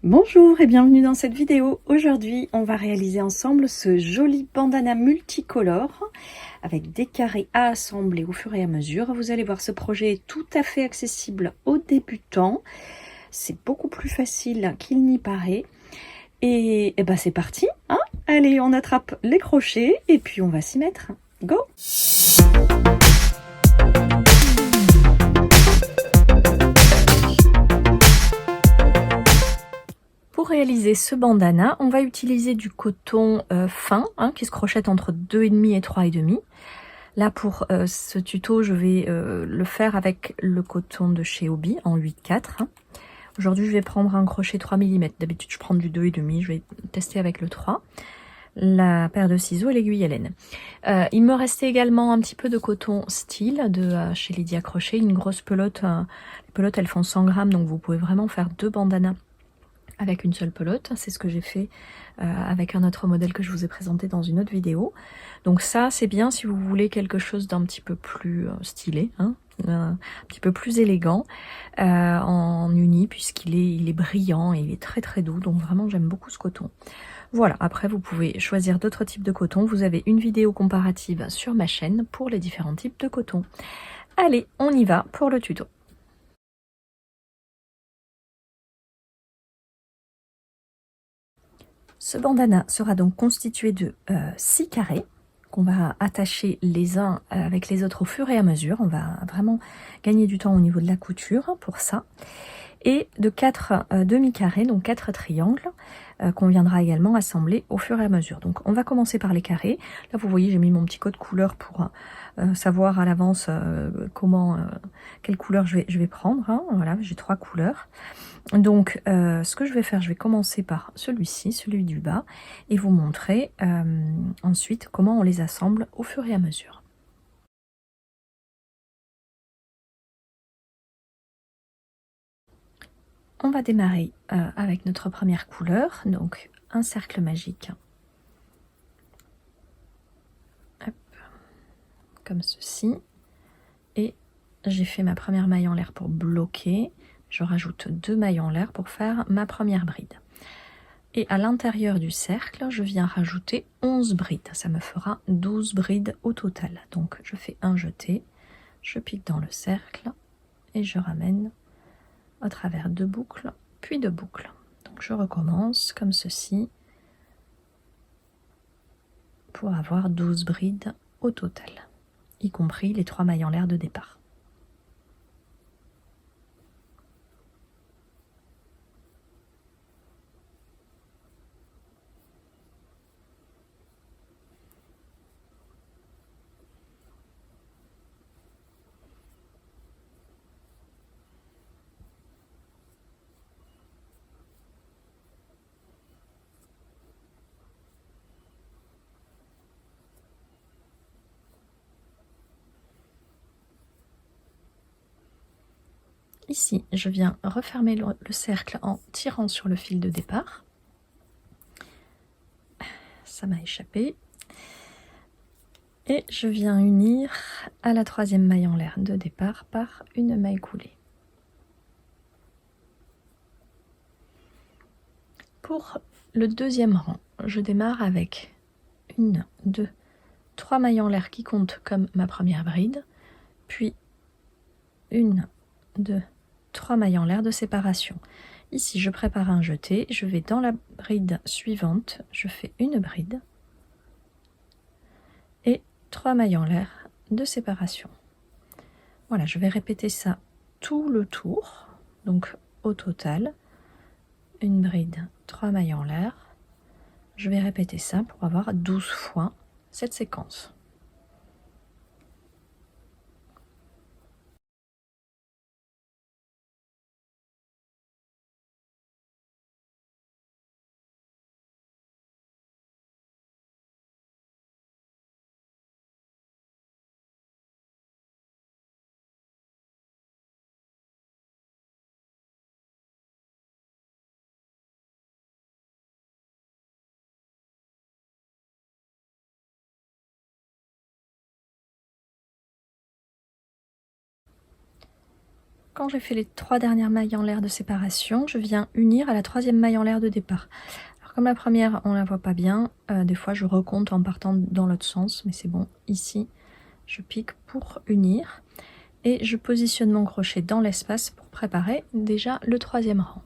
Bonjour et bienvenue dans cette vidéo. Aujourd'hui, on va réaliser ensemble ce joli bandana multicolore avec des carrés à assembler au fur et à mesure. Vous allez voir, ce projet est tout à fait accessible aux débutants. C'est beaucoup plus facile qu'il n'y paraît. Et ben c'est parti, hein. Allez, on attrape les crochets et puis on va s'y mettre. Go! Pour réaliser ce bandana, on va utiliser du coton fin, qui se crochette entre 2,5 et 3,5. Là, pour ce tuto, je vais le faire avec le coton de chez Hobbii en 8,4. Aujourd'hui, je vais prendre un crochet 3 mm. D'habitude, je prends du 2,5. Je vais tester avec le 3. La paire de ciseaux et l'aiguille à laine. Il me restait également un petit peu de coton style de chez Lydia Crochet, une grosse pelote. Les pelotes, elles font 100 grammes, donc vous pouvez vraiment faire 2 bandanas avec une seule pelote. C'est ce que j'ai fait avec un autre modèle que je vous ai présenté dans une autre vidéo. Donc ça, c'est bien si vous voulez quelque chose d'un petit peu plus stylé, un petit peu plus élégant en uni, puisqu'il est brillant et il est très très doux. Donc vraiment, j'aime beaucoup ce coton. Voilà, après vous pouvez choisir d'autres types de coton. Vous avez une vidéo comparative sur ma chaîne pour les différents types de coton. Allez, on y va pour le tuto. Ce bandana sera donc constitué de 6 carrés qu'on va attacher les uns avec les autres au fur et à mesure. On va vraiment gagner du temps au niveau de la couture pour ça. Et de 4 demi-carrés, donc 4 triangles, qu'on viendra également assembler au fur et à mesure. Donc on va commencer par les carrés. Là vous voyez, j'ai mis mon petit code couleur pour savoir à l'avance quelle couleur je vais prendre. Voilà, j'ai 3 couleurs. Donc ce que je vais faire, je vais commencer par celui-ci, celui du bas, et vous montrer ensuite comment on les assemble au fur et à mesure. On va démarrer avec notre première couleur, donc un cercle magique. Hop, comme ceci. Et j'ai fait ma première maille en l'air pour bloquer. Je rajoute 2 mailles en l'air pour faire ma première bride. Et à l'intérieur du cercle, je viens rajouter 11 brides. Ça me fera 12 brides au total. Donc je fais un jeté, je pique dans le cercle et je ramène au travers 2 boucles, puis 2 boucles. Donc je recommence comme ceci pour avoir 12 brides au total, y compris les 3 mailles en l'air de départ. Ici, je viens refermer le cercle en tirant sur le fil de départ. Ça m'a échappé. Et je viens unir à la 3e maille en l'air de départ par une maille coulée. Pour le 2e rang, je démarre avec 1, 2, 3 mailles en l'air qui comptent comme ma première bride, puis 1, 2, 3 mailles en l'air de séparation. Ici, je prépare un jeté, je vais dans la bride suivante, je fais une bride et 3 mailles en l'air de séparation. Voilà, je vais répéter ça tout le tour, donc au total, une bride, 3 mailles en l'air. Je vais répéter ça pour avoir 12 fois cette séquence. Quand j'ai fait les 3 dernières mailles en l'air de séparation, je viens unir à la 3e maille en l'air de départ. Alors comme la première, on la voit pas bien, des fois je recompte en partant dans l'autre sens, mais c'est bon. Ici, je pique pour unir et je positionne mon crochet dans l'espace pour préparer déjà le 3e rang.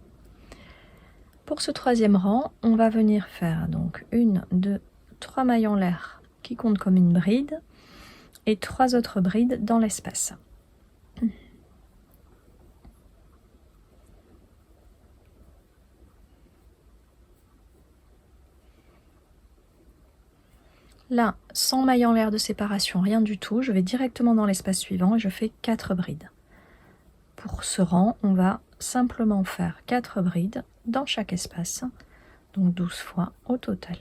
Pour ce 3e rang, on va venir faire donc 1, 2, 3 mailles en l'air qui comptent comme une bride et 3 autres brides dans l'espace. Là, sans maille en l'air de séparation, rien du tout, je vais directement dans l'espace suivant et je fais 4 brides. Pour ce rang, on va simplement faire 4 brides dans chaque espace, donc 12 fois au total.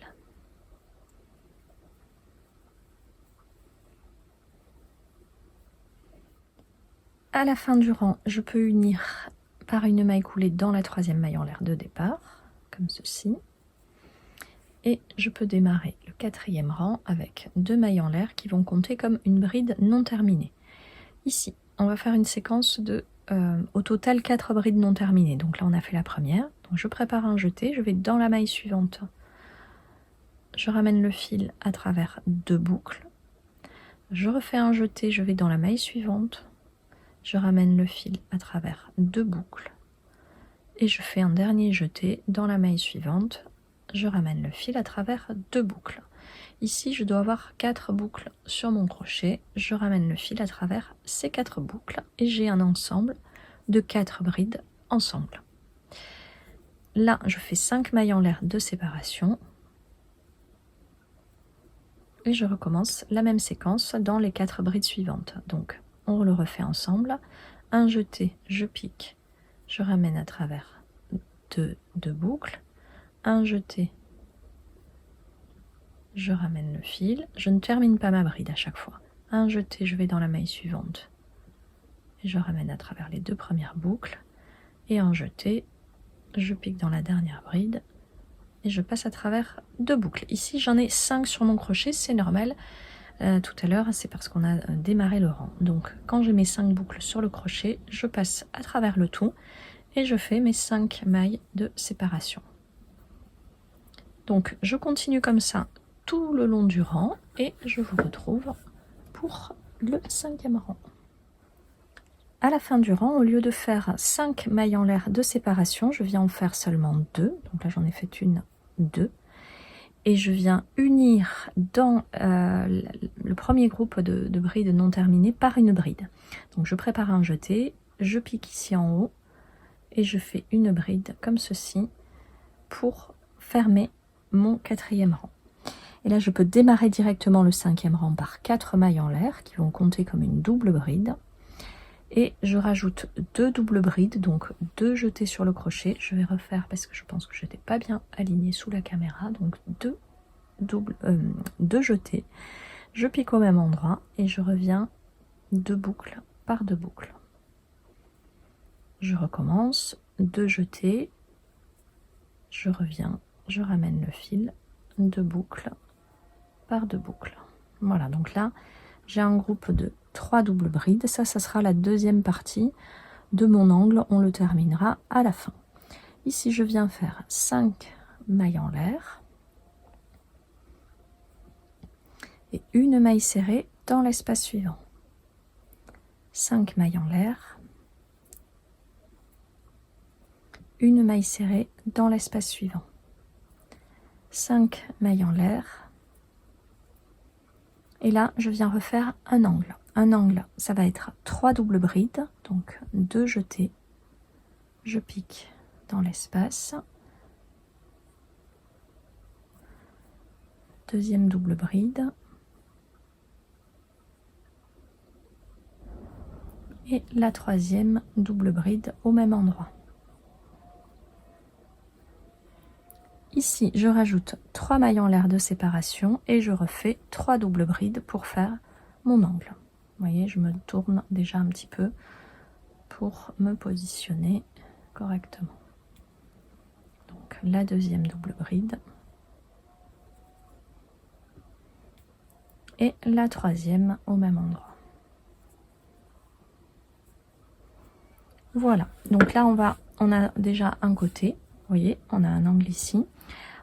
À la fin du rang, je peux unir par une maille coulée dans la 3e maille en l'air de départ, comme ceci. Et je peux démarrer le 4e rang avec 2 mailles en l'air qui vont compter comme une bride non terminée. Ici, on va faire une séquence de au total 4 brides non terminées. Donc là, on a fait la première. Donc je prépare un jeté, je vais dans la maille suivante. Je ramène le fil à travers 2 boucles. Je refais un jeté, je vais dans la maille suivante. Je ramène le fil à travers 2 boucles. Et je fais un dernier jeté dans la maille suivante. Je ramène le fil à travers 2 boucles. Ici, je dois avoir 4 boucles sur mon crochet. Je ramène le fil à travers ces 4 boucles et j'ai un ensemble de 4 brides ensemble. Là, je fais 5 mailles en l'air de séparation. Et je recommence la même séquence dans les 4 brides suivantes. Donc, on le refait ensemble. Un jeté, je pique, je ramène à travers 2 boucles. Un jeté, je ramène le fil, je ne termine pas ma bride à chaque fois. Un jeté, je vais dans la maille suivante et je ramène à travers les 2 premières boucles. Et un jeté, je pique dans la dernière bride et je passe à travers 2 boucles. Ici, j'en ai 5 sur mon crochet, c'est normal. Tout à l'heure, c'est parce qu'on a démarré le rang. Donc, quand j'ai mes 5 boucles sur le crochet, je passe à travers le tout et je fais mes 5 mailles de séparation. Donc je continue comme ça tout le long du rang et je vous retrouve pour le 5e rang. À la fin du rang, au lieu de faire 5 mailles en l'air de séparation, je viens en faire seulement 2. Donc là j'en ai fait une, 2. Et je viens unir dans le premier groupe de brides non terminées par une bride. Donc je prépare un jeté, je pique ici en haut et je fais une bride comme ceci pour fermer mon 4e rang. Et là, je peux démarrer directement le 5e rang par 4 mailles en l'air qui vont compter comme une double bride. Et je rajoute 2 doubles brides, donc 2 jetés sur le crochet. Je vais refaire parce que je pense que je n'étais pas bien alignée sous la caméra. Donc 2 jetés. Je pique au même endroit et je reviens 2 boucles par 2 boucles. Je recommence, 2 jetés. Je reviens, je ramène le fil, 2 boucles par 2 boucles. Voilà, donc là j'ai un groupe de 3 doubles brides. Ça sera la deuxième partie de mon angle. On le terminera à la fin. Ici je viens faire 5 mailles en l'air et une maille serrée dans l'espace suivant. 5 mailles en l'air, une maille serrée dans l'espace suivant. 5 mailles en l'air. Et là, je viens refaire un angle. Un angle, ça va être 3 doubles brides, donc 2 jetés. Je pique dans l'espace. Deuxième double bride. Et la troisième double bride au même endroit. Ici, je rajoute 3 mailles en l'air de séparation et je refais 3 doubles brides pour faire mon angle. Vous voyez, je me tourne déjà un petit peu pour me positionner correctement. Donc la deuxième double bride et la troisième au même endroit. Voilà, donc là on a déjà un côté, vous voyez, on a un angle ici.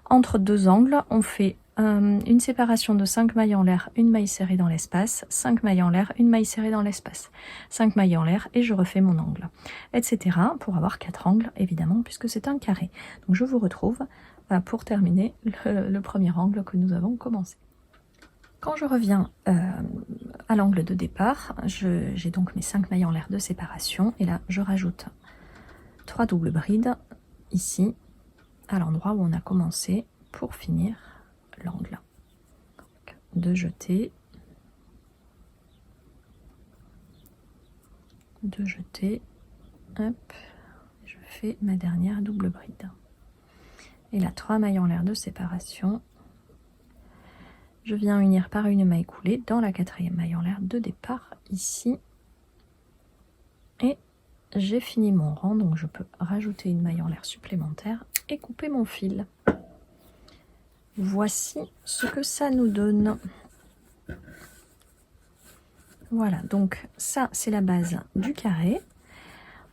Entre deux angles, on fait une séparation de 5 mailles en l'air, une maille serrée dans l'espace, 5 mailles en l'air, une maille serrée dans l'espace, 5 mailles en l'air et je refais mon angle, etc. pour avoir 4 angles, évidemment, puisque c'est un carré. Donc je vous retrouve pour terminer le premier angle que nous avons commencé. Quand je reviens à l'angle de départ, j'ai donc mes 5 mailles en l'air de séparation, et là je rajoute 3 doubles brides, ici, à l'endroit où on a commencé, pour finir l'angle. 2 jetés, 2 jetés, hop, je fais ma dernière double bride. Et là, 3 mailles en l'air de séparation. Je viens unir par une maille coulée dans la 4e maille en l'air de départ, ici. Et j'ai fini mon rang, donc je peux rajouter une maille en l'air supplémentaire et couper mon fil. Voici ce que ça nous donne. Voilà, donc ça c'est la base du carré.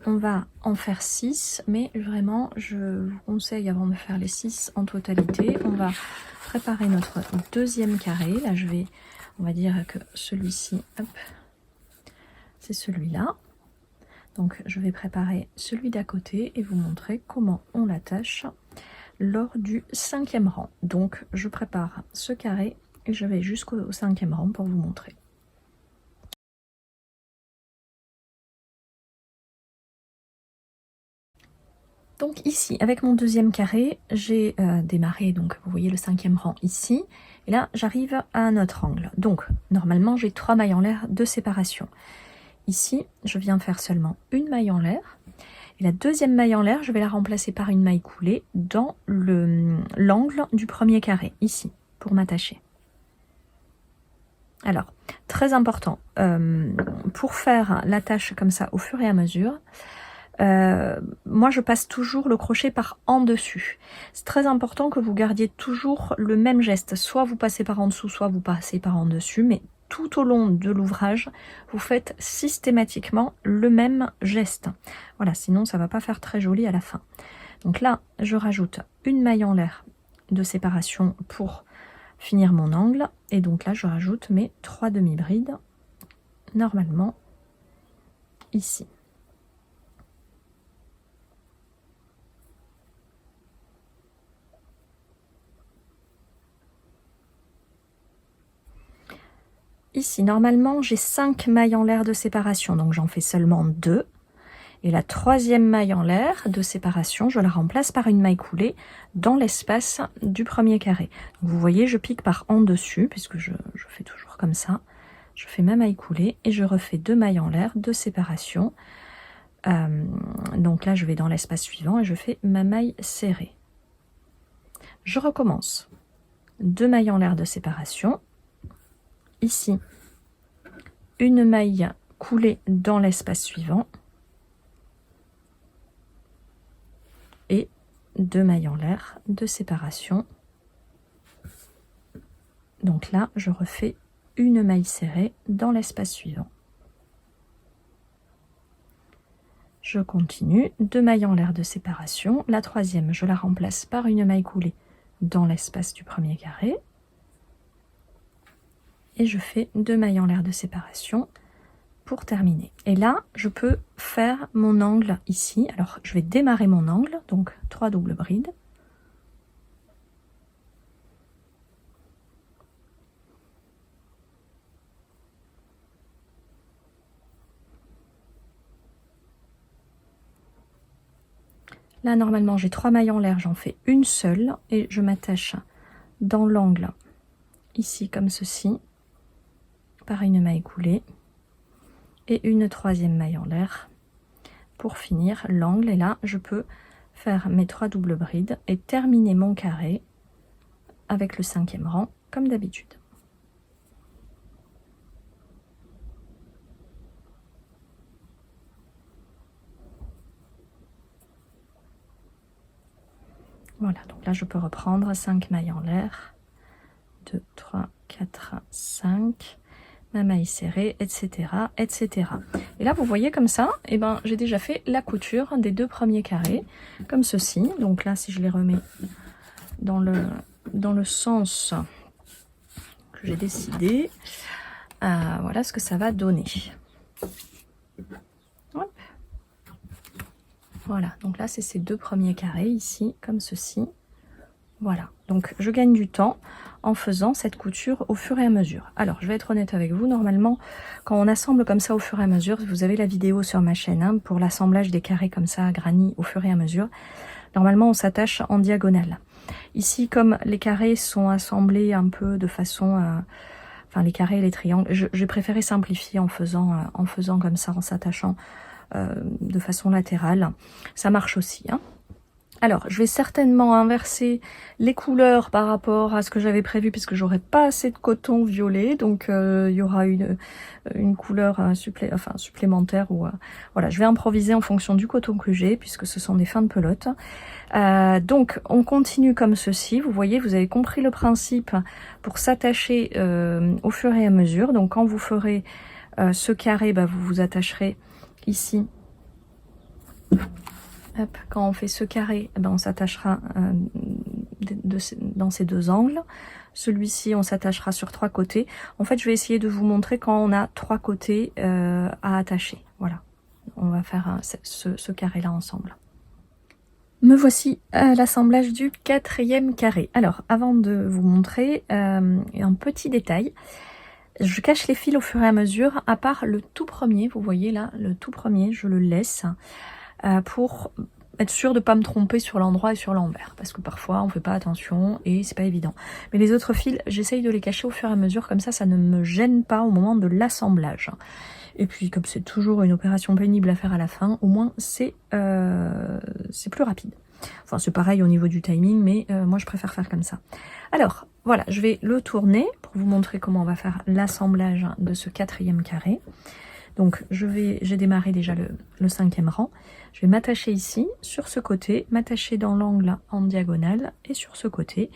On va en faire 6, mais vraiment je vous conseille, avant de faire les 6 en totalité, on va préparer notre deuxième carré. Là on va dire que celui-ci, c'est celui-là. Donc je vais préparer celui d'à côté et vous montrer comment on l'attache lors du 5e rang. Donc je prépare ce carré et je vais jusqu'au 5e rang pour vous montrer. Donc ici, avec mon deuxième carré, j'ai démarré, donc vous voyez le 5e rang ici, et là j'arrive à un autre angle. Donc normalement j'ai 3 mailles en l'air de séparation. Ici, je viens faire seulement une maille en l'air, et la deuxième maille en l'air, je vais la remplacer par une maille coulée dans l'angle du premier carré, ici, pour m'attacher. Alors, très important, pour faire l'attache comme ça au fur et à mesure, moi je passe toujours le crochet par en dessus. C'est très important que vous gardiez toujours le même geste, soit vous passez par en dessous, soit vous passez par en dessus, mais tout au long de l'ouvrage, vous faites systématiquement le même geste. Voilà, sinon ça va pas faire très joli à la fin. Donc là, je rajoute une maille en l'air de séparation pour finir mon angle, et donc là je rajoute mes 3 demi-brides, normalement ici. Ici, normalement, j'ai 5 mailles en l'air de séparation, donc j'en fais seulement 2. Et la 3e maille en l'air de séparation, je la remplace par une maille coulée dans l'espace du premier carré. Donc vous voyez, je pique par en dessus, puisque je fais toujours comme ça. Je fais ma maille coulée et je refais 2 mailles en l'air de séparation. Donc là, je vais dans l'espace suivant et je fais ma maille serrée. Je recommence. 2 mailles en l'air de séparation. Ici, une maille coulée dans l'espace suivant et 2 mailles en l'air de séparation. Donc là, je refais une maille serrée dans l'espace suivant. Je continue, 2 mailles en l'air de séparation. La 3e, je la remplace par une maille coulée dans l'espace du premier carré. Et je fais 2 mailles en l'air de séparation pour terminer. Et là, je peux faire mon angle ici. Alors, je vais démarrer mon angle, donc 3 doubles brides. Là, normalement, j'ai 3 mailles en l'air, j'en fais une seule et je m'attache dans l'angle ici comme ceci par une maille coulée et une 3e maille en l'air pour finir l'angle. Et là, je peux faire mes 3 doubles brides et terminer mon carré avec le 5e rang comme d'habitude. Voilà, donc là je peux reprendre 5 mailles en l'air, 2, 3, 4, 5, ma maille serrée, etc., etc. Et là, vous voyez comme ça, eh ben, j'ai déjà fait la couture des 2 premiers carrés, comme ceci. Donc là, si je les remets dans le sens que j'ai décidé, voilà ce que ça va donner. Hop. Voilà, donc là, c'est ces 2 premiers carrés ici, comme ceci. Voilà, donc je gagne du temps en faisant cette couture au fur et à mesure. Alors, je vais être honnête avec vous, normalement, quand on assemble comme ça au fur et à mesure, vous avez la vidéo sur ma chaîne, hein, pour l'assemblage des carrés comme ça, à granit, au fur et à mesure. Normalement, on s'attache en diagonale. Ici, comme les carrés sont assemblés un peu de façon... enfin, les carrés et les triangles, j'ai préféré simplifier en faisant comme ça, en s'attachant de façon latérale. Ça marche aussi, hein. Alors, je vais certainement inverser les couleurs par rapport à ce que j'avais prévu, puisque j'aurai pas assez de coton violet, donc il y aura une couleur supplémentaire. Ou voilà, je vais improviser en fonction du coton que j'ai, puisque ce sont des fins de pelote. Donc, on continue comme ceci. Vous voyez, vous avez compris le principe pour s'attacher au fur et à mesure. Donc, quand vous ferez ce carré, bah, vous vous attacherez ici. Hop, quand on fait ce carré, ben on s'attachera dans ces 2 angles. Celui-ci, on s'attachera sur 3 côtés. En fait, je vais essayer de vous montrer quand on a 3 côtés à attacher. Voilà, on va faire ce carré-là ensemble. Me voici à l'assemblage du 4e carré. Alors, avant de vous montrer, un petit détail. Je cache les fils au fur et à mesure, à part le tout premier. Vous voyez là, le tout premier, je le laisse. Pour être sûr de ne pas me tromper sur l'endroit et sur l'envers, parce que parfois on fait pas attention et c'est pas évident. Mais les autres fils, j'essaye de les cacher au fur et à mesure, comme ça ne me gêne pas au moment de l'assemblage. Et puis comme c'est toujours une opération pénible à faire à la fin, au moins c'est plus rapide. Enfin c'est pareil au niveau du timing, mais moi je préfère faire comme ça. Alors voilà, je vais le tourner pour vous montrer comment on va faire l'assemblage de ce 4e carré. Donc j'ai démarré déjà le 5e rang. Je vais m'attacher ici, sur ce côté, m'attacher dans l'angle en diagonale et sur ce côté.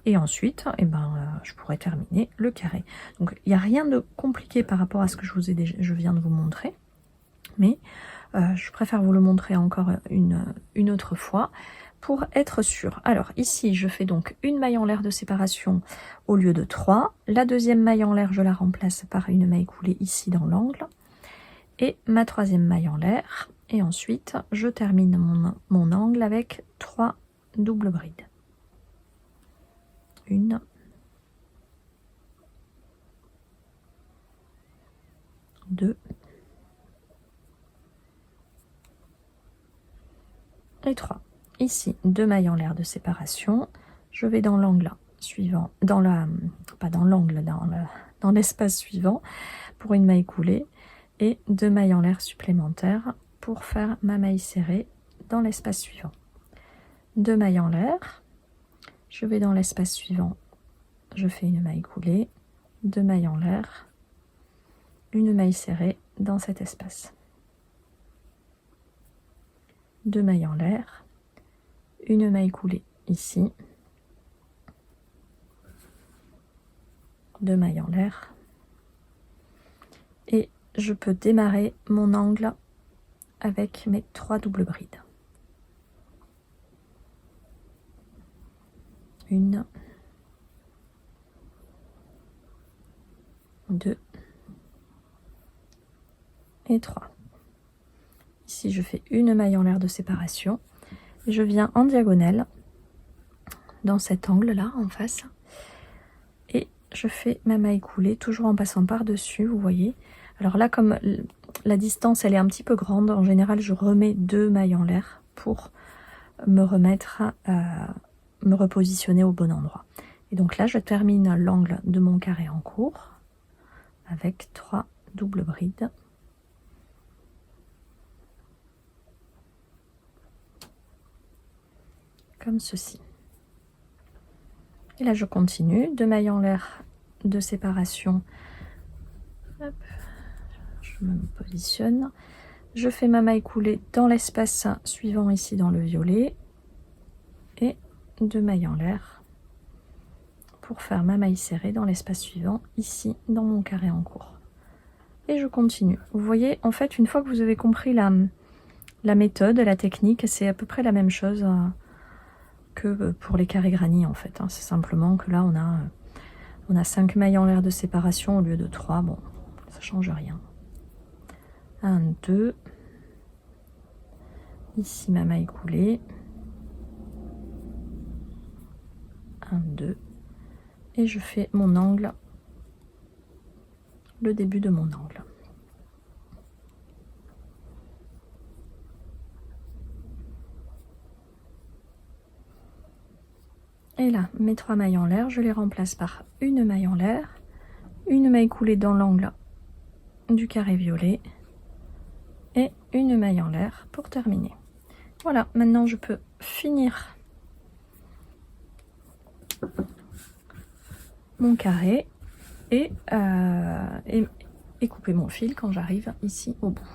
Et ensuite, eh ben, je pourrais terminer le carré. Donc il n'y a rien de compliqué par rapport à ce que je viens de vous montrer. Mais je préfère vous le montrer encore une autre fois pour être sûr. Alors ici, je fais donc une maille en l'air de séparation au lieu de 3. La 2e maille en l'air, je la remplace par une maille coulée ici dans l'angle. Et ma 3e maille en l'air, et ensuite je termine mon angle avec 3 doubles brides. 1, 2 et 3. Ici, 2 mailles en l'air de séparation. Je vais dans l'angle suivant, dans l'espace suivant pour une maille coulée. Et 2 mailles en l'air supplémentaires pour faire ma maille serrée dans l'espace suivant. 2 mailles en l'air, je vais dans l'espace suivant, je fais une maille coulée, 2 mailles en l'air, une maille serrée dans cet espace. 2 mailles en l'air, une maille coulée ici, 2 mailles en l'air, et je peux démarrer mon angle avec mes 3 doubles brides. 1, 2 et 3. Ici, je fais une maille en l'air de séparation. Et je viens en diagonale dans cet angle-là, en face. Et je fais ma maille coulée, toujours en passant par-dessus, vous voyez. Alors là, comme la distance, elle est un petit peu grande, en général, je remets 2 mailles en l'air pour me remettre, me repositionner au bon endroit. Et donc là, je termine l'angle de mon carré en cours avec 3 doubles brides. Comme ceci. Et là, je continue. 2 mailles en l'air de séparation. Hop. Je me positionne. Je fais ma maille coulée dans l'espace suivant ici dans le violet. Et 2 mailles en l'air pour faire ma maille serrée dans l'espace suivant ici dans mon carré en cours. Et je continue. Vous voyez, en fait, une fois que vous avez compris la méthode, la technique, c'est à peu près la même chose que pour les carrés granit en fait. Hein. C'est simplement que là, on a 5 mailles en l'air de séparation au lieu de 3. Bon, ça change rien. 1, 2. Ici, ma maille coulée. 1, 2. Et je fais mon angle, le début de mon angle. Et là, mes 3 mailles en l'air, je les remplace par une maille en l'air, une maille coulée dans l'angle du carré violet et une maille en l'air pour terminer. Voilà, maintenant je peux finir mon carré et couper mon fil quand j'arrive ici au bout.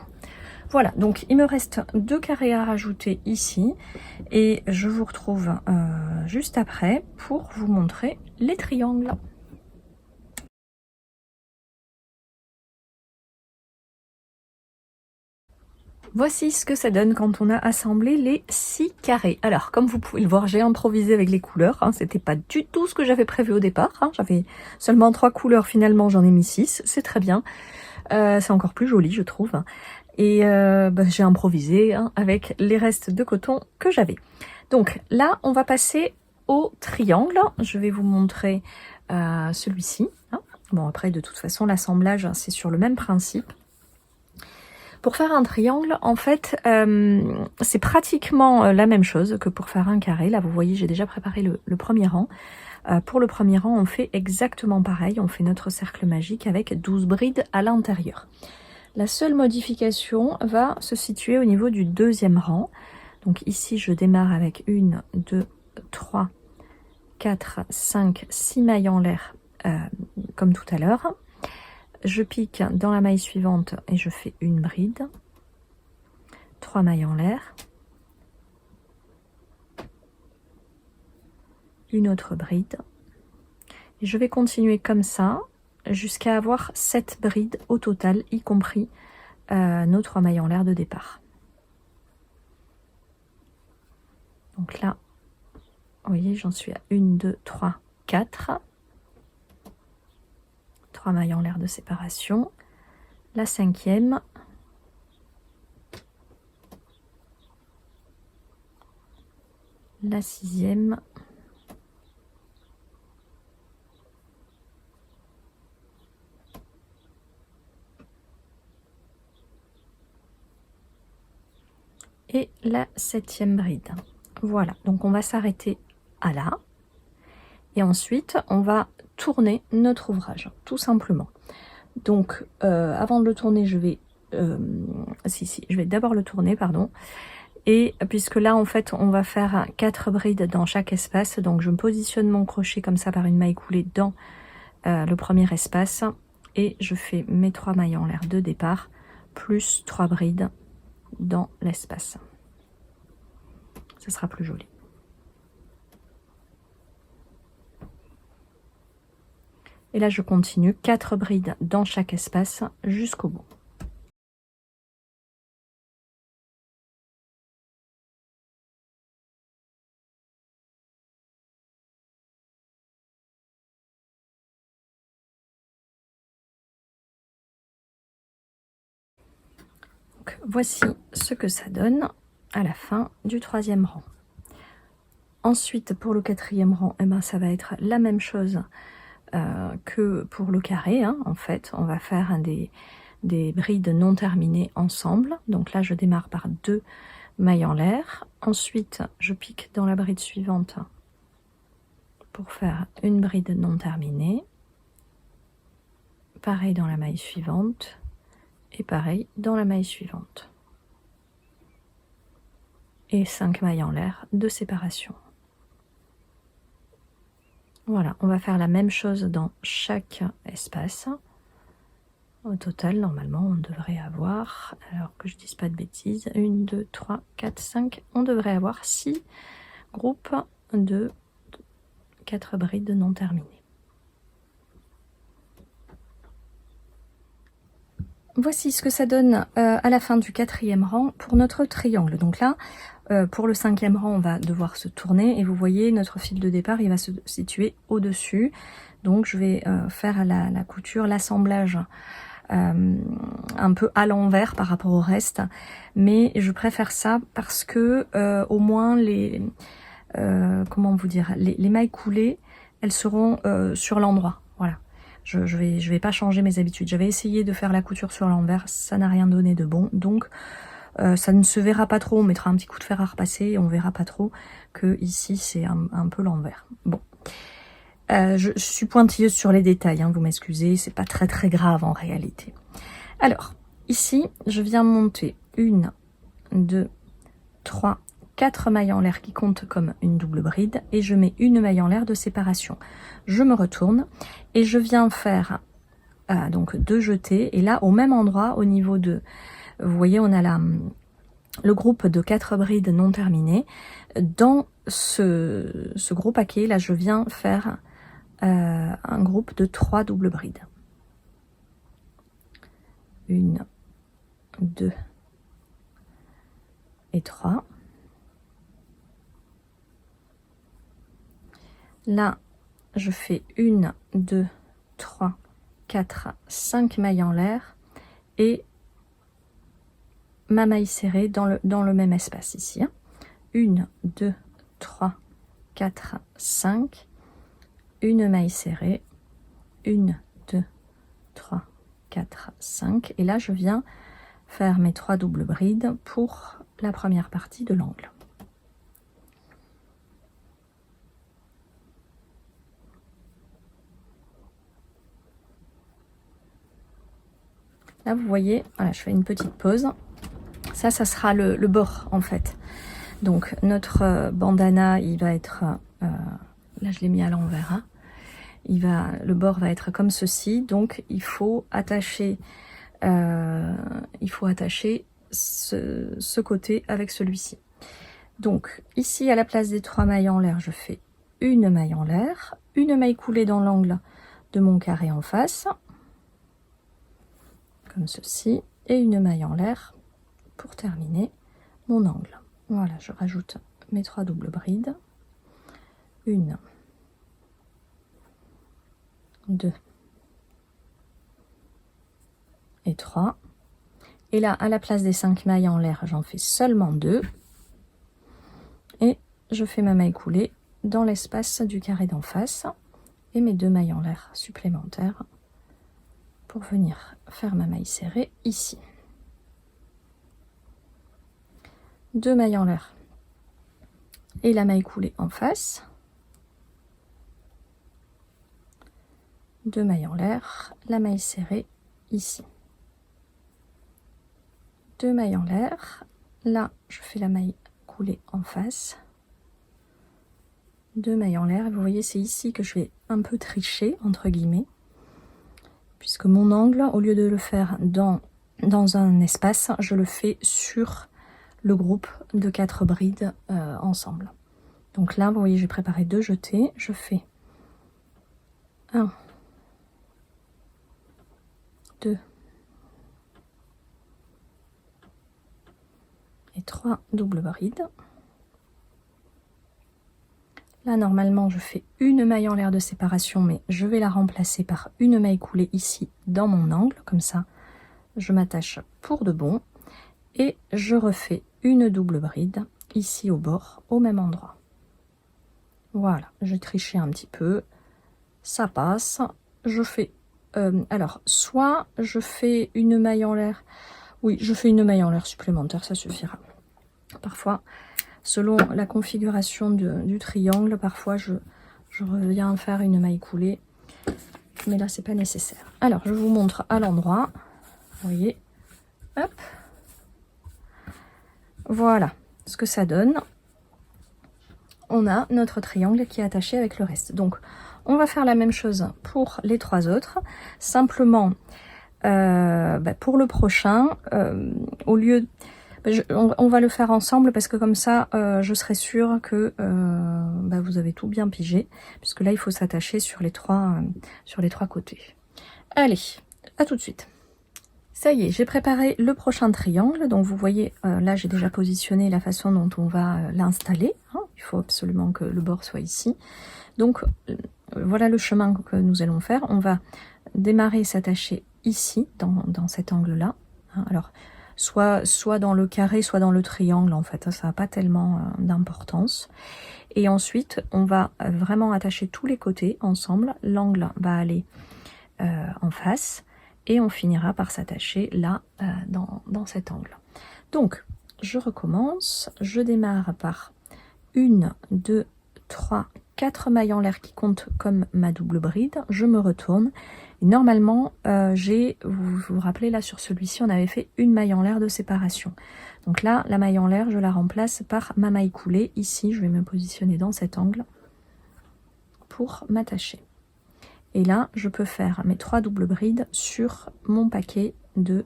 Voilà, donc il me reste 2 carrés à rajouter ici et je vous retrouve juste après pour vous montrer les triangles. Voici ce que ça donne quand on a assemblé les 6 carrés. Alors, comme vous pouvez le voir, j'ai improvisé avec les couleurs. Hein, c'était pas du tout ce que j'avais prévu au départ. Hein, j'avais seulement 3 couleurs, finalement j'en ai mis 6. C'est très bien. C'est encore plus joli, je trouve. Et j'ai improvisé hein, avec les restes de coton que j'avais. Donc là, on va passer au triangle. Je vais vous montrer celui-ci. Hein. Bon, après, de toute façon, l'assemblage, c'est sur le même principe. Pour faire un triangle, en fait, c'est pratiquement la même chose que pour faire un carré. Là, vous voyez, j'ai déjà préparé le premier rang. Pour le premier rang, on fait exactement pareil. On fait notre cercle magique avec 12 brides à l'intérieur. La seule modification va se situer au niveau du deuxième rang. Donc ici, je démarre avec 1, 2, 3, 4, 5, 6 mailles en l'air, comme tout à l'heure. Je pique dans la maille suivante et je fais une bride, 3 mailles en l'air, une autre bride, et je vais continuer comme ça jusqu'à avoir 7 brides au total, y compris nos 3 mailles en l'air de départ. Donc là, vous voyez, j'en suis à 1, 2, 3, 4. 3 mailles en l'air de séparation. La 5e. La 6e. Et la 7e bride. Voilà, donc on va s'arrêter à là. Et ensuite, on va tourner notre ouvrage, tout simplement. Donc, avant de le tourner, je vais... je vais d'abord le tourner, pardon. Et puisque là, en fait, on va faire 4 brides dans chaque espace. Donc, je me positionne mon crochet comme ça par une maille coulée dans le premier espace. Et je fais mes 3 mailles en l'air de départ, plus 3 brides dans l'espace. Ce sera plus joli. Et là, je continue 4 brides dans chaque espace jusqu'au bout. Donc, voici ce que ça donne à la fin du 3e rang. Ensuite, pour le 4e rang, eh ben, ça va être la même chose que pour le carré. Hein. En fait, on va faire des brides non terminées ensemble. Donc là, je démarre par 2 mailles en l'air. Ensuite, je pique dans la bride suivante pour faire une bride non terminée. Pareil dans la maille suivante. Et pareil dans la maille suivante. Et 5 mailles en l'air de séparation. Voilà, on va faire la même chose dans chaque espace. Au total, normalement, on devrait avoir, alors que je dise pas de bêtises, 1, 2, 3, 4, 5, on devrait avoir 6 groupes de 4 brides non terminées. voici ce que ça donne à la fin du 4e rang pour notre triangle. Donc là, pour le 5e rang, on va devoir se tourner et vous voyez notre fil de départ, il va se situer au-dessus. Donc je vais faire la couture, l'assemblage un peu à l'envers par rapport au reste, mais je préfère ça parce que au moins les comment vous dire, les mailles coulées, elles seront sur l'endroit. Voilà. Je vais pas changer mes habitudes. J'avais essayé de faire la couture sur l'envers, ça n'a rien donné de bon. Donc ça ne se verra pas trop. On mettra un petit coup de fer à repasser et on verra pas trop que ici c'est un peu l'envers. Bon. Je suis pointilleuse sur les détails, hein, vous m'excusez, c'est pas très grave en réalité. Alors, ici, je viens monter 1, 2, 3, 4 mailles en l'air qui comptent comme une double bride et je mets une maille en l'air de séparation. Je me retourne et je viens faire donc 2 jetés et là au même endroit au niveau de, vous voyez on a le groupe de 4 brides non terminées. Dans ce gros paquet là je viens faire un groupe de 3 doubles brides. 1, 2 et 3. Là, je fais 1, 2, 3, 4, 5 mailles en l'air et ma maille serrée dans le même espace ici. 1, 2, 3, 4, 5. Une maille serrée, 1, 2, 3, 4, 5. Et là, je viens faire mes 3 doubles brides pour la première partie de l'angle. Là, vous voyez, voilà, je fais une petite pause. Ça sera le bord, en fait. Donc, notre bandana, il va être... là, je l'ai mis à l'envers, hein. Le bord va être comme ceci, donc il faut attacher ce côté avec celui-ci. Donc ici à la place des 3 mailles en l'air, je fais une maille en l'air, une maille coulée dans l'angle de mon carré en face, comme ceci, et une maille en l'air pour terminer mon angle. Voilà, je rajoute mes 3 doubles brides, 1, 2 et 3. Et là, à la place des 5 mailles en l'air, j'en fais seulement 2. Et je fais ma maille coulée dans l'espace du carré d'en face. Et mes 2 mailles en l'air supplémentaires pour venir faire ma maille serrée ici. 2 mailles en l'air et la maille coulée en face. 2 mailles en l'air, la maille serrée ici. 2 mailles en l'air, là je fais la maille coulée en face. 2 mailles en l'air, vous voyez c'est ici que je vais un peu tricher entre guillemets, puisque mon angle, au lieu de le faire dans un espace, je le fais sur le groupe de 4 brides ensemble. Donc là vous voyez j'ai préparé 2 jetés, je fais 1, 2 et 3 doubles brides. Là normalement je fais une maille en l'air de séparation, mais je vais la remplacer par une maille coulée ici dans mon angle, comme ça je m'attache pour de bon et je refais une double bride ici au bord au même endroit. Voilà, j'ai triché un petit peu, ça passe. Je fais alors soit je fais une maille en l'air, oui je fais une maille en l'air supplémentaire, ça suffira. Parfois selon la configuration du triangle, parfois je reviens faire une maille coulée, mais là c'est pas nécessaire. Alors je vous montre à l'endroit, vous voyez, hop, voilà ce que ça donne. On a notre triangle qui est attaché avec le reste. Donc on va faire la même chose pour les 3 autres, simplement pour le prochain, au lieu on va le faire ensemble parce que comme ça je serai sûre que vous avez tout bien pigé, puisque là il faut s'attacher sur les 3 côtés. Allez, à tout de suite. Ça y est, j'ai préparé le prochain triangle. Donc vous voyez, là j'ai déjà positionné la façon dont on va l'installer. Hein. Il faut absolument que le bord soit ici. Donc voilà le chemin que nous allons faire. On va démarrer et s'attacher ici, dans cet angle-là. Hein. Alors, soit dans le carré, soit dans le triangle, en fait. Ça n'a pas tellement d'importance. Et ensuite, on va vraiment attacher tous les côtés ensemble. L'angle va aller en face. Et on finira par s'attacher là, dans cet angle. Donc, je recommence. Je démarre par 1, 2, 3, 4 mailles en l'air qui comptent comme ma double bride. Je me retourne. Et normalement, vous vous rappelez là sur celui-ci, on avait fait une maille en l'air de séparation. Donc là, la maille en l'air, je la remplace par ma maille coulée. Ici, je vais me positionner dans cet angle pour m'attacher. Et là, je peux faire mes 3 doubles brides sur mon paquet de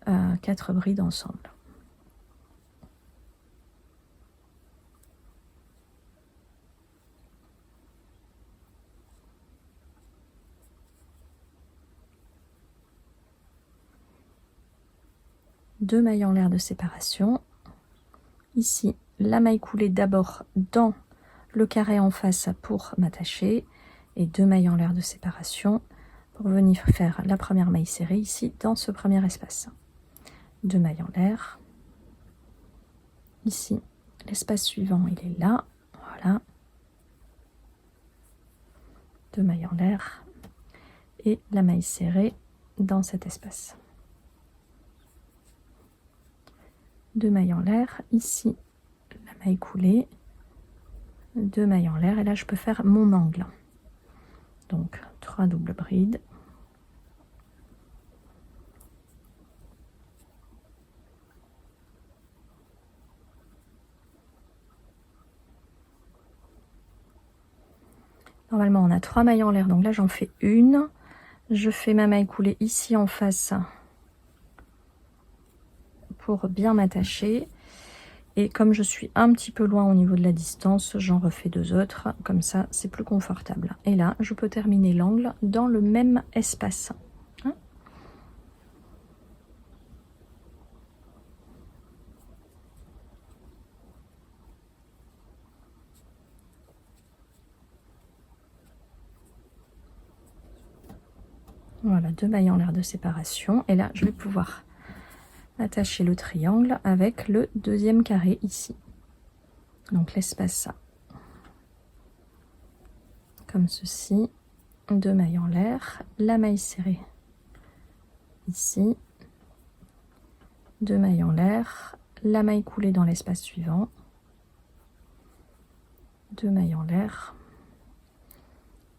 4 brides ensemble. Deux mailles en l'air de séparation. Ici, la maille coulée d'abord dans le carré en face pour m'attacher. Et 2 mailles en l'air de séparation pour venir faire la première maille serrée ici dans ce premier espace. 2 mailles en l'air. Ici, l'espace suivant, il est là. Voilà. 2 mailles en l'air. Et la maille serrée dans cet espace. 2 mailles en l'air. Ici, la maille coulée. 2 mailles en l'air. Et là, je peux faire mon angle. Donc, 3 doubles brides. Normalement, on a 3 mailles en l'air. Donc là, j'en fais une. Je fais ma maille coulée ici en face pour bien m'attacher. Et comme je suis un petit peu loin au niveau de la distance, j'en refais 2 autres. Comme ça, c'est plus confortable. Et là, je peux terminer l'angle dans le même espace. Hein? Voilà, 2 mailles en l'air de séparation. Et là, je vais pouvoir attacher le triangle avec le deuxième carré ici. Donc l'espace comme ceci. 2 mailles en l'air, la maille serrée ici, 2 mailles en l'air, la maille coulée dans l'espace suivant, 2 mailles en l'air,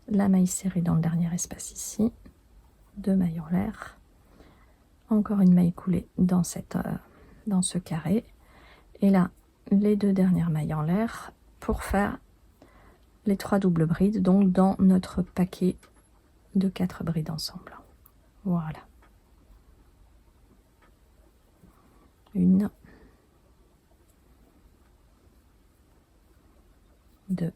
la maille serrée dans le dernier espace ici, 2 mailles en l'air, encore une maille coulée dans ce carré, et là les 2 dernières mailles en l'air pour faire les 3 doubles brides, donc dans notre paquet de 4 brides ensemble. Voilà. 1, 2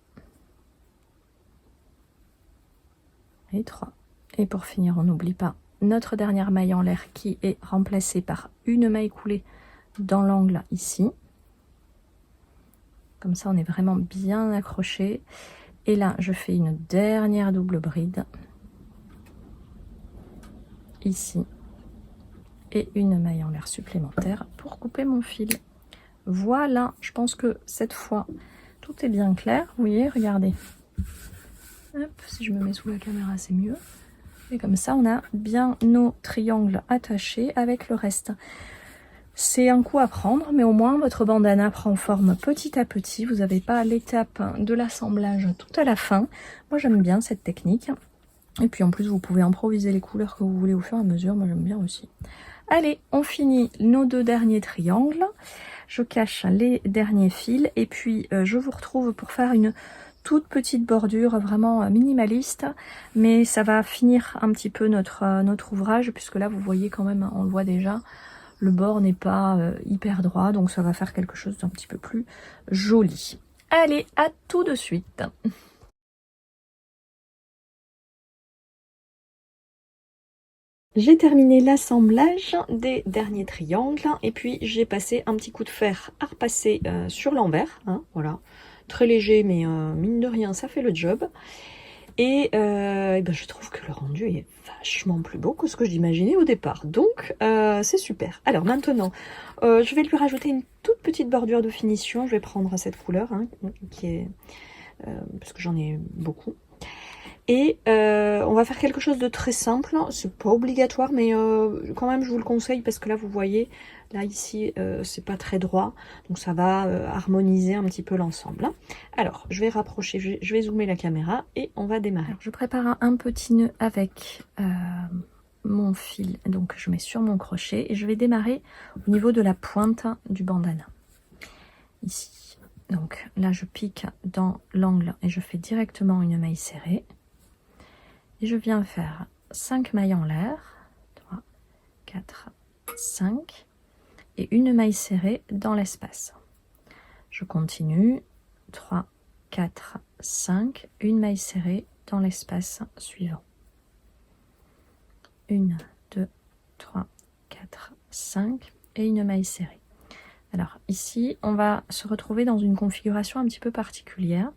et 3. Et pour finir, on n'oublie pas notre dernière maille en l'air qui est remplacée par une maille coulée dans l'angle ici. Comme ça, on est vraiment bien accroché. Et là, je fais une dernière double bride ici et une maille en l'air supplémentaire pour couper mon fil. Voilà, je pense que cette fois, tout est bien clair. Vous voyez, regardez. Hop, si je me mets sous la caméra, c'est mieux. Et comme ça, on a bien nos triangles attachés avec le reste. C'est un coup à prendre, mais au moins votre bandana prend forme petit à petit. Vous n'avez pas l'étape de l'assemblage tout à la fin. Moi, j'aime bien cette technique. Et puis en plus, vous pouvez improviser les couleurs que vous voulez au fur et à mesure. Moi, j'aime bien aussi. Allez, on finit nos 2 derniers triangles. Je cache les derniers fils. Et puis, je vous retrouve pour faire une toute petite bordure vraiment minimaliste, mais ça va finir un petit peu notre ouvrage, puisque là vous voyez quand même, on le voit déjà, le bord n'est pas hyper droit, donc ça va faire quelque chose d'un petit peu plus joli. Allez, à tout de suite. J'ai terminé l'assemblage des derniers triangles et puis j'ai passé un petit coup de fer à repasser sur l'envers, hein, voilà, très léger mais mine de rien ça fait le job. Et ben, je trouve que le rendu est vachement plus beau que ce que j'imaginais au départ, donc c'est super. Alors maintenant, je vais lui rajouter une toute petite bordure de finition. Je vais prendre cette couleur, hein, qui est parce que j'en ai beaucoup. Et on va faire quelque chose de très simple, c'est pas obligatoire, mais quand même je vous le conseille parce que là vous voyez, là ici c'est pas très droit, donc ça va harmoniser un petit peu l'ensemble. Alors je vais rapprocher, je vais zoomer la caméra et on va démarrer. Alors, je prépare un petit nœud avec mon fil, donc je mets sur mon crochet et je vais démarrer au niveau de la pointe du bandana, ici. Donc là je pique dans l'angle et je fais directement une maille serrée. Et je viens faire 5 mailles en l'air, 3, 4, 5, et une maille serrée dans l'espace. Je continue, 3, 4, 5, une maille serrée dans l'espace suivant. 1, 2, 3, 4, 5, et une maille serrée. Alors ici, on va se retrouver dans une configuration un petit peu particulière.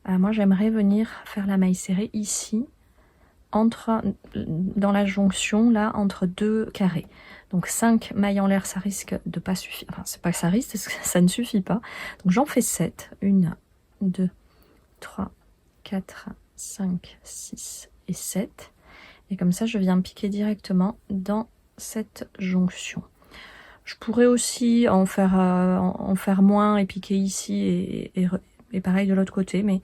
Moi, j'aimerais venir faire la maille serrée ici, dans la jonction là entre deux carrés. Donc 5 mailles en l'air, ça risque de pas suffire, enfin c'est pas que ça risque, ça ne suffit pas. Donc j'en fais 7, 1, 2, 3, 4, 5, 6 et 7. Et comme ça je viens piquer directement dans cette jonction. Je pourrais aussi en faire moins et piquer ici et pareil de l'autre côté, mais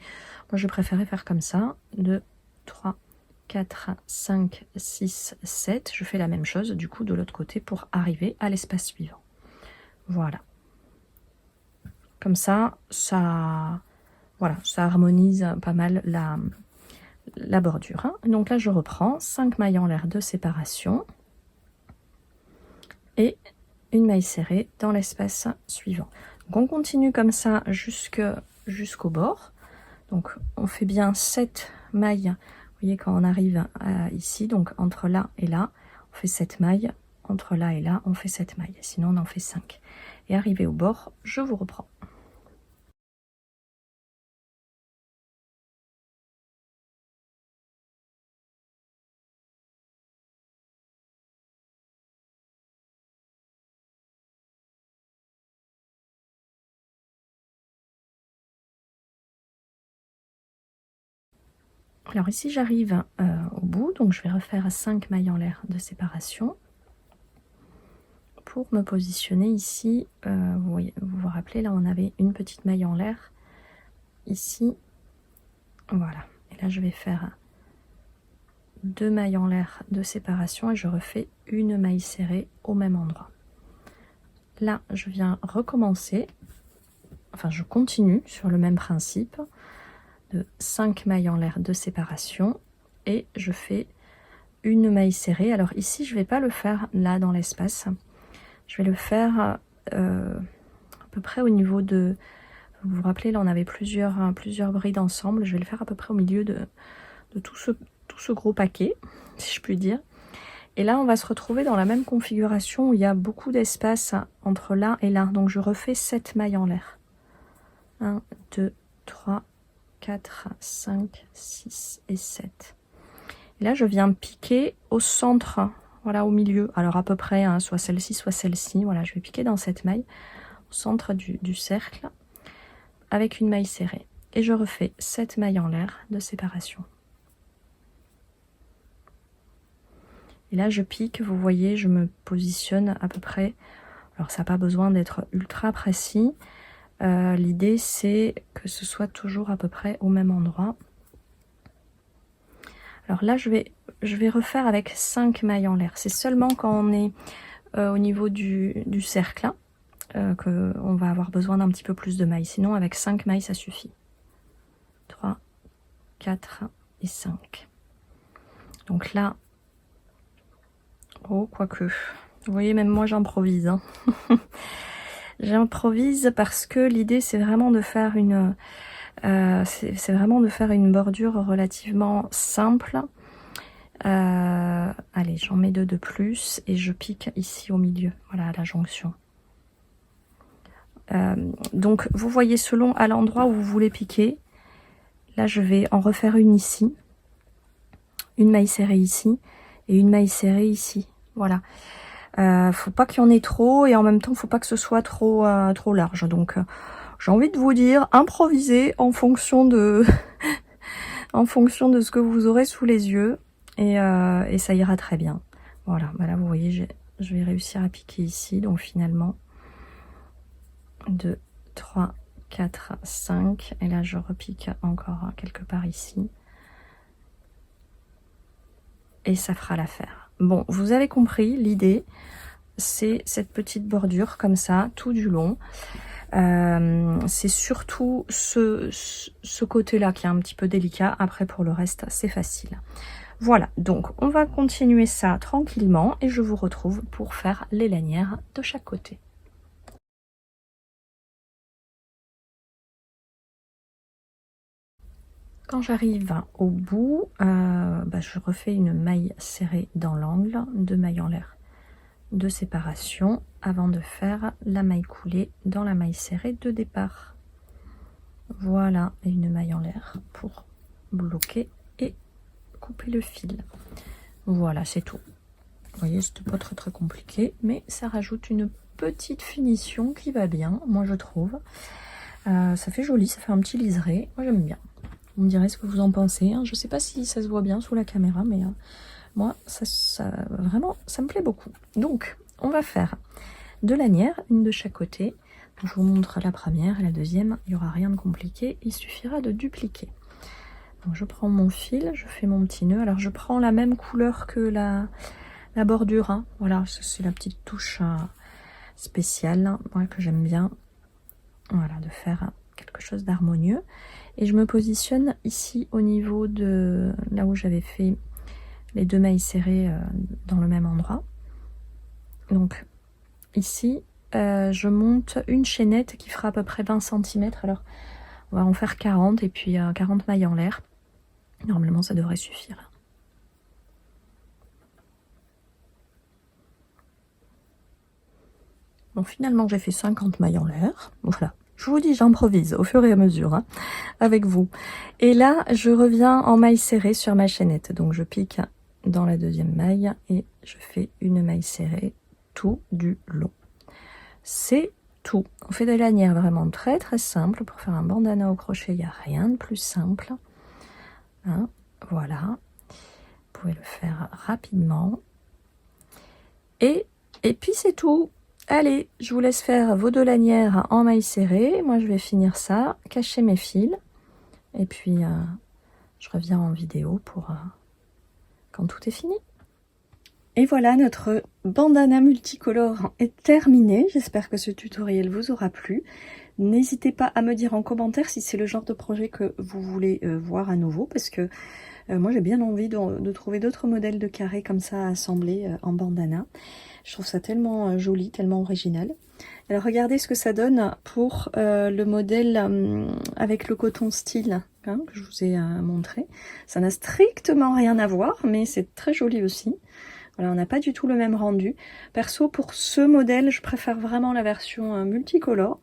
moi je préférais faire comme ça. 2, 3, 4, 5, 6, 7. Je fais la même chose du coup de l'autre côté pour arriver à l'espace suivant. Voilà. Comme ça, voilà, ça harmonise pas mal la bordure. Hein. Donc là, je reprends 5 mailles en l'air de séparation et une maille serrée dans l'espace suivant. Donc on continue comme ça jusqu'au bord. Donc on fait bien 7 mailles. Vous voyez quand on arrive ici, donc entre là et là, on fait 7 mailles. Entre là et là, on fait 7 mailles. Sinon, on en fait 5. Et arrivé au bord, je vous reprends. Alors ici, j'arrive au bout, donc je vais refaire 5 mailles en l'air de séparation. Pour me positionner ici, vous vous rappelez, là on avait une petite maille en l'air, ici, voilà. Et là je vais faire 2 mailles en l'air de séparation et je refais une maille serrée au même endroit. Là je viens recommencer, enfin je continue sur le même principe, de 5 mailles en l'air de séparation et je fais une maille serrée. Alors ici je vais pas le faire là dans l'espace, je vais le faire à peu près au niveau de, vous vous rappelez là on avait plusieurs brides ensemble, je vais le faire à peu près au milieu de tout ce gros paquet, si je puis dire. Et là on va se retrouver dans la même configuration où il y a beaucoup d'espace entre là et là, donc je refais 7 mailles en l'air. 1, 2, 3, 4, 5, 6 et 7. Et là je viens piquer au centre, voilà, au milieu, alors à peu près, hein, soit celle-ci, voilà, je vais piquer dans cette maille, au centre du cercle, avec une maille serrée. Et je refais 7 mailles en l'air de séparation. Et là je pique, vous voyez, je me positionne à peu près, alors ça n'a pas besoin d'être ultra précis, l'idée c'est que ce soit toujours à peu près au même endroit. Alors là je vais refaire avec 5 mailles en l'air, c'est seulement quand on est au niveau du cercle qu'on va avoir besoin d'un petit peu plus de mailles, sinon avec 5 mailles ça suffit. 3, 4 et 5. Donc là, oh quoique, vous voyez même moi j'improvise. Hein. J'improvise parce que l'idée c'est vraiment de faire c'est vraiment de faire une bordure relativement simple. Allez, j'en mets 2 de plus et je pique ici au milieu, voilà, à la jonction. Donc vous voyez, selon à l'endroit où vous voulez piquer, là je vais en refaire une ici, une maille serrée ici et une maille serrée ici, voilà. Faut pas qu'il y en ait trop et en même temps faut pas que ce soit trop large. Donc j'ai envie de vous dire, improvisez en fonction de en fonction de ce que vous aurez sous les yeux et ça ira très bien. Voilà, bah là vous voyez, je vais réussir à piquer ici, donc finalement 2, 3, 4, 5 et là je repique encore quelque part ici et ça fera l'affaire. Bon, vous avez compris l'idée, c'est cette petite bordure comme ça tout du long. C'est surtout ce côté-là qui est un petit peu délicat. Après, pour le reste, c'est facile. Voilà, donc on va continuer ça tranquillement et je vous retrouve pour faire les lanières de chaque côté. Quand j'arrive au bout, je refais une maille serrée dans l'angle, 2 mailles en l'air de séparation avant de faire la maille coulée dans la maille serrée de départ. Voilà, et une maille en l'air pour bloquer et couper le fil. Voilà, c'est tout. Vous voyez, c'était pas très compliqué, mais ça rajoute une petite finition qui va bien, moi je trouve. Ça fait joli, ça fait un petit liseré, moi j'aime bien. Vous me direz ce que vous en pensez, hein. Je sais pas si ça se voit bien sous la caméra, mais moi vraiment ça me plaît beaucoup. Donc on va faire 2 lanières, une de chaque côté. Je vous montre la première et la deuxième, il n'y aura rien de compliqué, il suffira de dupliquer. Donc je prends mon fil, je fais mon petit nœud. Alors je prends la même couleur que la bordure, hein. Voilà, c'est la petite touche spéciale, ouais, que j'aime bien. Voilà, de faire quelque chose d'harmonieux. Et je me positionne ici au niveau de là où j'avais fait les 2 mailles serrées dans le même endroit. Donc ici, je monte une chaînette qui fera à peu près 20 cm. Alors on va en faire 40 et puis 40 mailles en l'air. Normalement ça devrait suffire. Bon, finalement j'ai fait 50 mailles en l'air. Voilà, je vous dis, j'improvise au fur et à mesure hein, avec vous. Et là je reviens en maille serrée sur ma chaînette. Donc je pique dans la deuxième maille et je fais une maille serrée tout du long. C'est tout. On fait des lanières vraiment très simples. Pour faire un bandana au crochet, il n'y a rien de plus simple. Hein, voilà. Vous pouvez le faire rapidement. Et puis c'est tout. Allez, je vous laisse faire vos 2 lanières en maille serrée. Moi, je vais finir ça, cacher mes fils. Et puis, je reviens en vidéo pour quand tout est fini. Et voilà, notre bandana multicolore est terminé. J'espère que ce tutoriel vous aura plu. N'hésitez pas à me dire en commentaire si c'est le genre de projet que vous voulez voir à nouveau, parce que moi j'ai bien envie de trouver d'autres modèles de carrés comme ça assemblés en bandana. Je trouve ça tellement joli, tellement original. Alors regardez ce que ça donne pour le modèle avec le coton style hein, que je vous ai montré. Ça n'a strictement rien à voir, mais c'est très joli aussi. Voilà, on n'a pas du tout le même rendu. Perso, pour ce modèle, je préfère vraiment la version multicolore.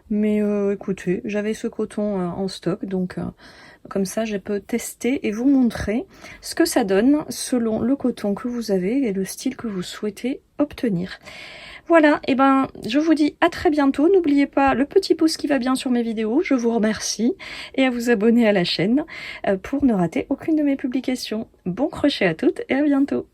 Mais écoutez, j'avais ce coton en stock, donc comme ça je peux tester et vous montrer ce que ça donne selon le coton que vous avez et le style que vous souhaitez obtenir. Voilà, et ben je vous dis à très bientôt. N'oubliez pas le petit pouce qui va bien sur mes vidéos, je vous remercie, et à vous abonner à la chaîne pour ne rater aucune de mes publications. Bon crochet à toutes et à bientôt.